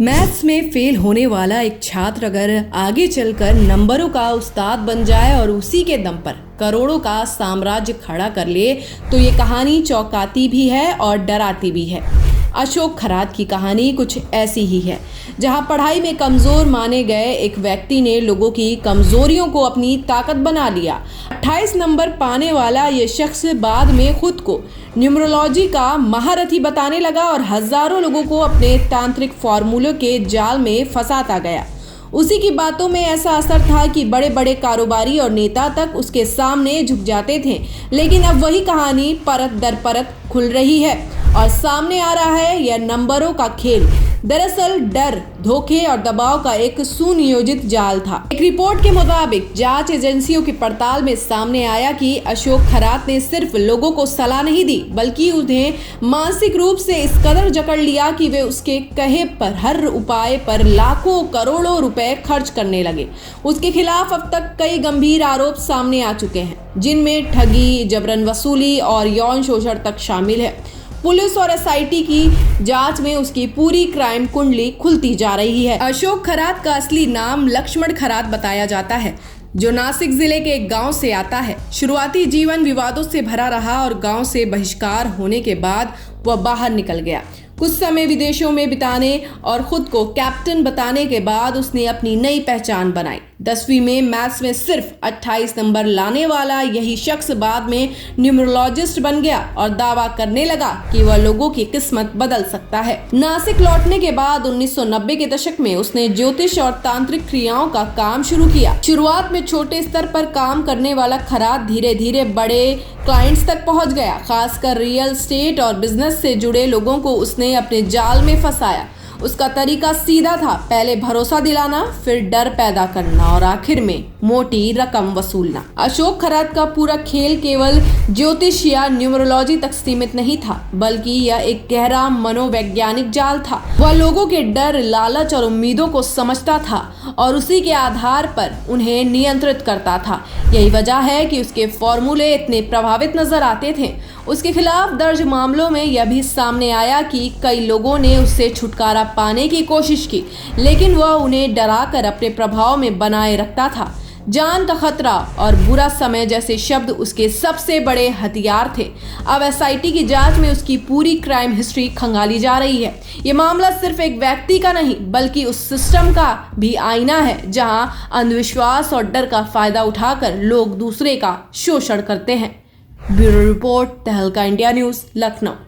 Maths में fail होने वाला एक छात्र अगर आगे चलकर नंबरों का उस्ताद बन जाए और उसी के दम पर करोड़ों का साम्राज्य खड़ा कर ले तो ये कहानी चौंकाती भी है और डराती भी है। अशोक खरात की कहानी कुछ ऐसी ही है, जहां पढ़ाई में कमजोर माने गए एक व्यक्ति ने लोगों की कमजोरियों को अपनी ताकत बना लिया। 28 नंबर पाने वाला ये शख्स बाद में खुद को न्यूमरोलॉजी का महारथी बताने लगा और हजारों लोगों को अपने तांत्रिक फॉर्मूलों के जाल में फंसाता गया। उसी की बातों में ऐसा असर था कि बड़े बड़े कारोबारी और नेता तक उसके सामने झुक जाते थे। लेकिन अब वही कहानी परत दर परत खुल रही है और सामने आ रहा है यह नंबरों का खेल दरअसल डर, धोखे और दबाव का एक सुनियोजित जाल था। एक रिपोर्ट के मुताबिक जांच एजेंसियों की पड़ताल में सामने आया कि अशोक खरात ने सिर्फ लोगों को सलाह नहीं दी, बल्कि उन्हें मानसिक रूप से इस कदर जकड़ लिया कि वे उसके कहे पर हर उपाय पर लाखों करोड़ों रुपए खर्च करने लगे। उसके खिलाफ अब तक कई गंभीर आरोप सामने आ चुके हैं, जिनमें ठगी, जबरन वसूली और यौन शोषण तक शामिल है। पुलिस और एसआईटी की जांच में उसकी पूरी क्राइम कुंडली खुलती जा रही है। अशोक खरात का असली नाम लक्ष्मण खरात बताया जाता है, जो नासिक जिले के एक गांव से आता है। शुरुआती जीवन विवादों से भरा रहा और गांव से बहिष्कार होने के बाद वह बाहर निकल गया। कुछ समय विदेशों में बिताने और खुद को कैप्टन बताने के बाद उसने अपनी नई पहचान बनाई। 10वीं में मैथ्स में सिर्फ 28 नंबर लाने वाला यही शख्स बाद में न्यूमरोलॉजिस्ट बन गया और दावा करने लगा कि वह लोगों की किस्मत बदल सकता है। नासिक लौटने के बाद 1990 के दशक में उसने ज्योतिष और तांत्रिक क्रियाओं का काम शुरू किया। शुरुआत में छोटे स्तर पर काम करने वाला खरात धीरे धीरे बड़े क्लाइंट्स तक पहुंच गया। खासकर रियल एस्टेट और बिजनेस से जुड़े लोगों को उसने अपने जाल में फंसाया। उसका तरीका सीधा था, पहले भरोसा दिलाना, फिर डर पैदा करना और आखिर में मोटी रकम वसूलना। अशोक खरात का पूरा खेल केवल ज्योतिष या न्यूमरोलॉजी तक सीमित नहीं था, बल्कि यह एक गहरा मनोवैज्ञानिक जाल था। वह लोगों के डर, लालच और उम्मीदों को समझता था और उसी के आधार पर उन्हें नियंत्रित करता था। यही वजह है कि उसके फॉर्मूले इतने प्रभावित नजर आते थे। उसके खिलाफ दर्ज मामलों में यह भी सामने आया कि कई लोगों ने उससे छुटकारा पाने की कोशिश की, लेकिन वह उन्हें डराकर अपने प्रभाव में बनाए रखता था। जान का खतरा और बुरा समय जैसे शब्द उसके सबसे बड़े हथियार थे। अब एसआईटी की जांच में उसकी पूरी क्राइम हिस्ट्री खंगाली जा रही है। ये मामला सिर्फ एक व्यक्ति का नहीं, बल्कि उस सिस्टम का भी आईना है, जहां अंधविश्वास और डर का फायदा उठाकर लोग दूसरे का शोषण करते हैं। ब्यूरो रिपोर्ट, तहलका इंडिया न्यूज़, लखनऊ।